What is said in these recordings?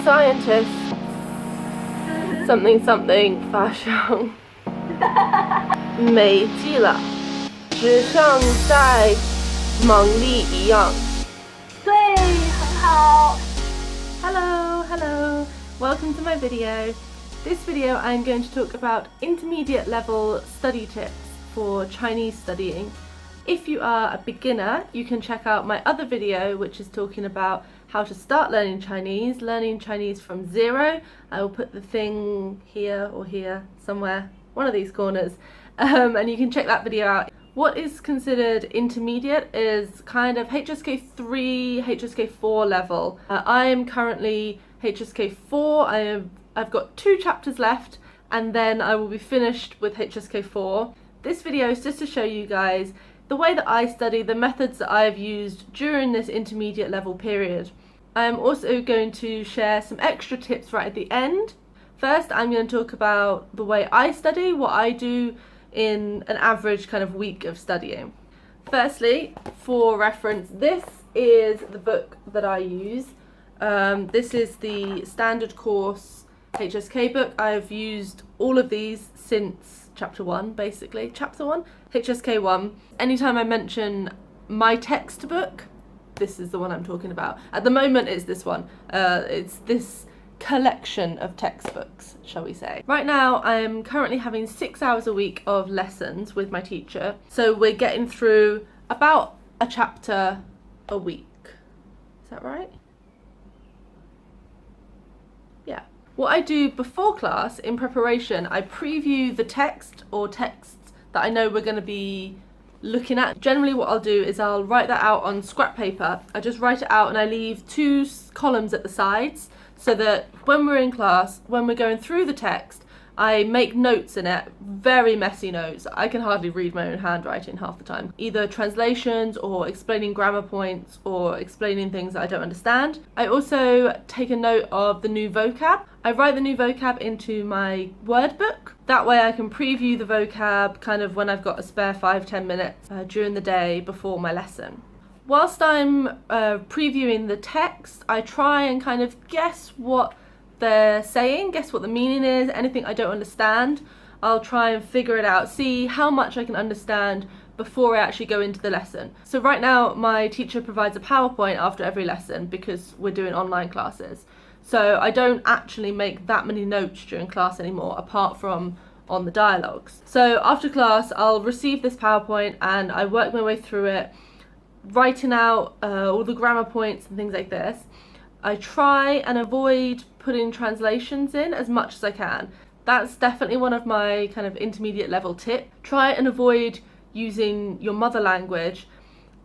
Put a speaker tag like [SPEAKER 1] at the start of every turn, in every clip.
[SPEAKER 1] scientist something something 发生没记了，只像在梦里一样。
[SPEAKER 2] 对，很好。
[SPEAKER 1] Hello, welcome to my video. This video I'm going to talk about intermediate level study tips for Chinese studying. If you are a beginner, you can check out my other video which is talking about how to start learning Chinese from zero. I will put the thing here or here somewhere, one of these corners, and you can check that video out. What is considered intermediate is kind of HSK 3, HSK 4 level. I am currently HSK 4. I've got 2 chapters left and then I will be finished with HSK 4. This video is just to show you guys the way that I study, the methods that I've used during this intermediate level period. I am also going to share some extra tips right at the end. First, I'm going to talk about the way I study, what I do in an average kind of week of studying. Firstly, for reference, this is the book that I use. This is the standard course HSK book. I've used all of these since chapter 1, basically. Chapter 1? HSK 1. Anytime I mention my textbook, this is the one I'm talking about. At the moment it's this one. It's this collection of textbooks, shall we say. Right now I am currently having 6 hours a week of lessons with my teacher. So we're getting through about a chapter a week. Is that right? Yeah. What I do before class in preparation, I preview the text or texts that I know we're going to be looking at. Generally what I'll do is I'll write that out on scrap paper. I just write it out and I leave 2 columns at the sides so that when we're in class, when we're going through the text, I make notes in it, very messy notes. I can hardly read my own handwriting half the time. Either translations or explaining grammar points or explaining things that I don't understand. I also take a note of the new vocab. I write the new vocab into my word book. That way I can preview the vocab kind of when I've got a spare 5-10 minutes during the day before my lesson. Whilst I'm previewing the text, I try and kind of guess what they're saying, guess what the meaning is, anything I don't understand. I'll try and figure it out, see how much I can understand before I actually go into the lesson. So right now my teacher provides a PowerPoint after every lesson because we're doing online classes. So I don't actually make that many notes during class anymore apart from on the dialogues. So after class I'll receive this PowerPoint and I work my way through it, writing out all the grammar points and things like this. I try and avoid putting translations in as much as I can. That's definitely one of my kind of intermediate level tips. Try and avoid using your mother language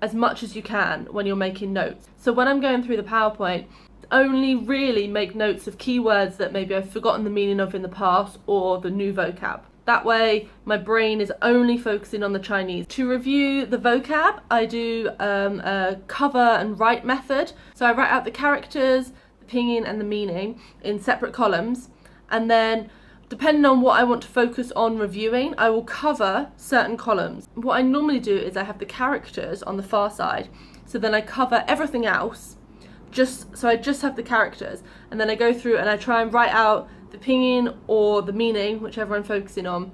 [SPEAKER 1] as much as you can when you're making notes. So when I'm going through the PowerPoint, only really make notes of keywords that maybe I've forgotten the meaning of in the past or the new vocab. That way my brain is only focusing on the Chinese. To review the vocab, I do a cover and write method. So I write out the characters, the pinyin and the meaning in separate columns, and then depending on what I want to focus on reviewing, I will cover certain columns. What I normally do is I have the characters on the far side, so then I cover everything else, so I just have the characters, and then I go through and I try and write out the pinyin or the meaning, whichever I'm focusing on,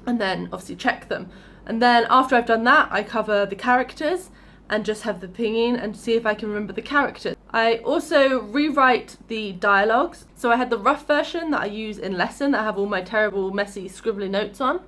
[SPEAKER 1] and then obviously check them. And then after I've done that, I cover the characters and just have the pinyin and see if I can remember the characters. I also rewrite the dialogues. So I had the rough version that I use in lesson that I have all my terrible messy scribbly notes on.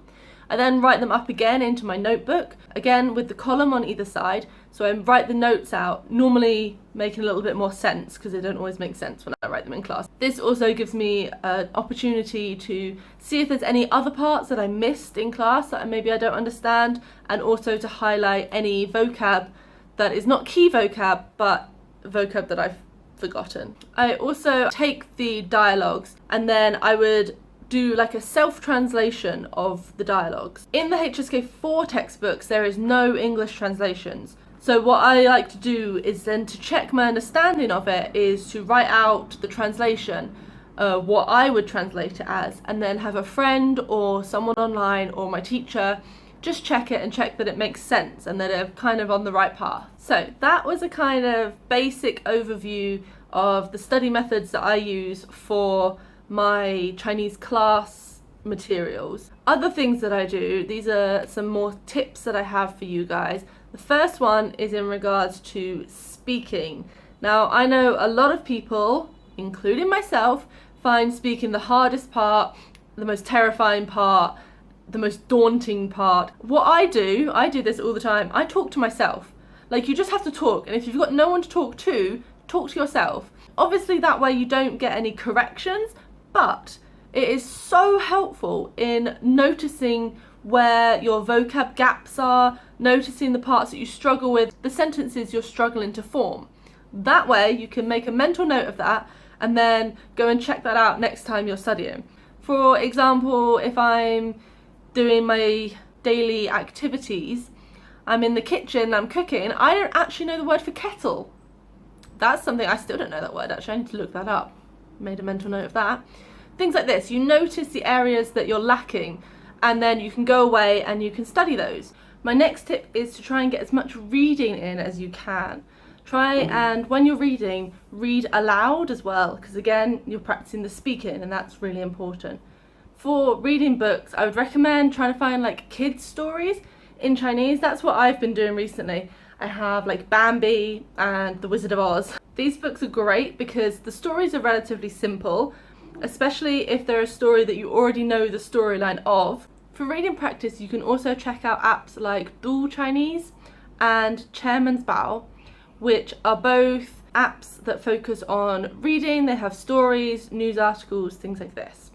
[SPEAKER 1] I then write them up again into my notebook, again with the column on either side. So I write the notes out, normally making a little bit more sense because they don't always make sense when I write them in class. This also gives me an opportunity to see if there's any other parts that I missed in class that maybe I don't understand, and also to highlight any vocab that is not key vocab but vocab that I've forgotten. I also take the dialogues and then I would do like a self-translation of the dialogues. In the HSK 4 textbooks there is no English translations. So what I like to do is then to check my understanding of it is to write out the translation, what I would translate it as, and then have a friend or someone online or my teacher just check it and check that it makes sense and that I'm kind of on the right path. So that was a kind of basic overview of the study methods that I use for my Chinese class materials. Other things that I do, these are some more tips that I have for you guys. The first one is in regards to speaking. Now, I know a lot of people, including myself, find speaking the hardest part, the most terrifying part, the most daunting part. What I do this all the time, I talk to myself. Like, you just have to talk, and if you've got no one to talk to yourself. Obviously that way you don't get any corrections, but it is so helpful in noticing where your vocab gaps are, noticing the parts that you struggle with, the sentences you're struggling to form. That way you can make a mental note of that and then go and check that out next time you're studying. For example, if I'm doing my daily activities, I'm in the kitchen, I'm cooking, I don't actually know the word for kettle. That's something, I still don't know that word actually, I need to look that up. Made a mental note of that. Things like this, you notice the areas that you're lacking and then you can go away and you can study those. My next tip is to try and get as much reading in as you can. Try and when you're reading, read aloud as well, because again, you're practicing the speaking and that's really important. For reading books, I would recommend trying to find like kids' stories in Chinese. That's what I've been doing recently. I have like Bambi and The Wizard of Oz. These books are great because the stories are relatively simple, especially if they're a story that you already know the storyline of. For reading practice, you can also check out apps like Du Chinese and Chairman's Bao, which are both apps that focus on reading. They have stories, news articles, things like this.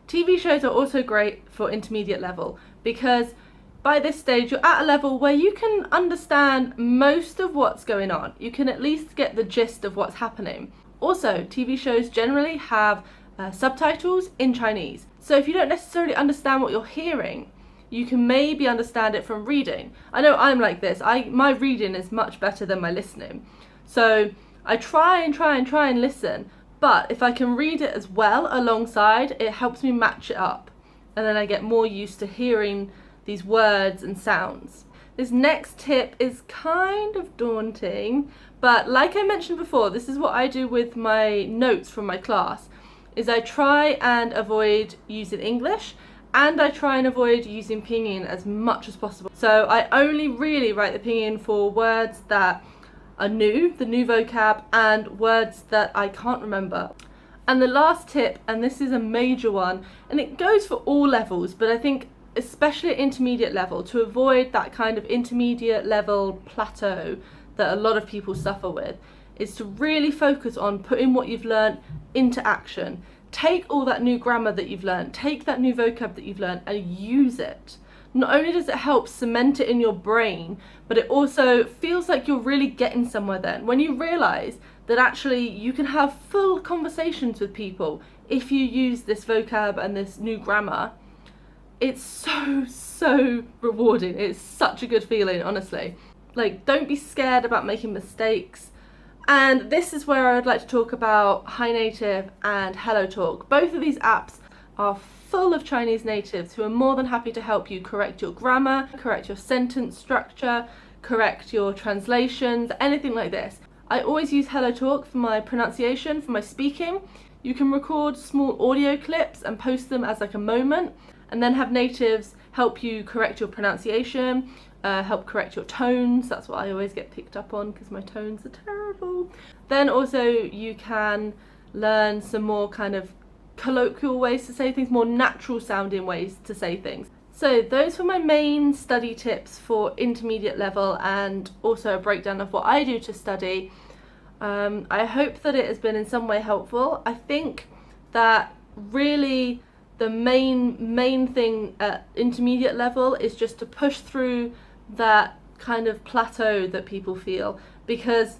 [SPEAKER 1] TV shows are also great for intermediate level because by this stage you're at a level where you can understand most of what's going on. You can at least get the gist of what's happening. Also, TV shows generally have subtitles in Chinese. So if you don't necessarily understand what you're hearing, you can maybe understand it from reading. I know I'm like this. My reading is much better than my listening. So I try and listen, but if I can read it as well alongside, it helps me match it up. And then I get more used to hearing these words and sounds. This next tip is kind of daunting, but like I mentioned before, this is what I do with my notes from my class, is I try and avoid using English and I try and avoid using pinyin as much as possible. So I only really write the pinyin for words that are new, the new vocab, and words that I can't remember. And the last tip, and this is a major one, and it goes for all levels, but I think especially at intermediate level, to avoid that kind of intermediate level plateau that a lot of people suffer with, is to really focus on putting what you've learned into action. Take all that new grammar that you've learned, take that new vocab that you've learned and use it. Not only does it help cement it in your brain, but it also feels like you're really getting somewhere then. When you realise that actually you can have full conversations with people if you use this vocab and this new grammar, it's so rewarding. It's such a good feeling, honestly. Like, don't be scared about making mistakes. And this is where I would like to talk about Hi Native and HelloTalk. Both of these apps are full of Chinese natives who are more than happy to help you correct your grammar, correct your sentence structure, correct your translations, anything like this. I always use HelloTalk for my pronunciation, for my speaking. You can record small audio clips and post them as like a moment, and then have natives help you correct your pronunciation, help correct your tones. That's what I always get picked up on because my tones are terrible. Then also you can learn some more kind of colloquial ways to say things, more natural sounding ways to say things. So those were my main study tips for intermediate level, and also a breakdown of what I do to study. I hope that it has been in some way helpful. I think that really the main thing at intermediate level is just to push through that kind of plateau that people feel, because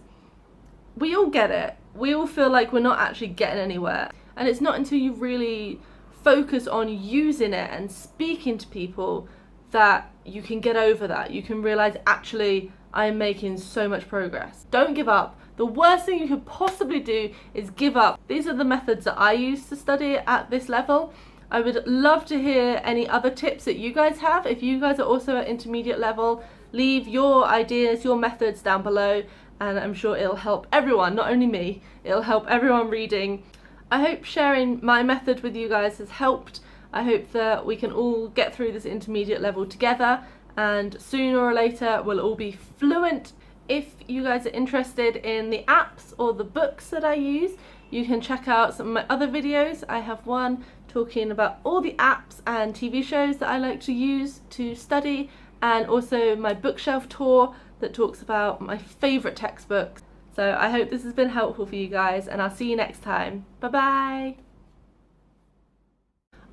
[SPEAKER 1] we all get it. We all feel like we're not actually getting anywhere, and it's not until you really focus on using it and speaking to people that you can get over that. You can realize, actually, I am making so much progress. Don't give up. The worst thing you could possibly do is give up. These are the methods that I use to study at this level. I would love to hear any other tips that you guys have. If you guys are also at intermediate level, leave your ideas, your methods down below, and I'm sure it'll help everyone, not only me, it'll help everyone reading. I hope sharing my method with you guys has helped. I hope that we can all get through this intermediate level together, and sooner or later we'll all be fluent. If you guys are interested in the apps or the books that I use, you can check out some of my other videos. I have one talking about all the apps and TV shows that I like to use to study, and also my bookshelf tour that talks about my favourite textbooks. So I hope this has been helpful for you guys, and I'll see you next time. Bye bye!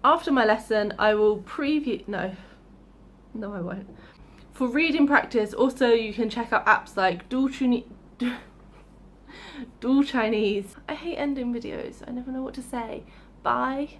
[SPEAKER 1] After my lesson I will preview, no I won't. For reading practice, also you can check out apps like Dual Chinese. I hate ending videos, I never know what to say. Bye!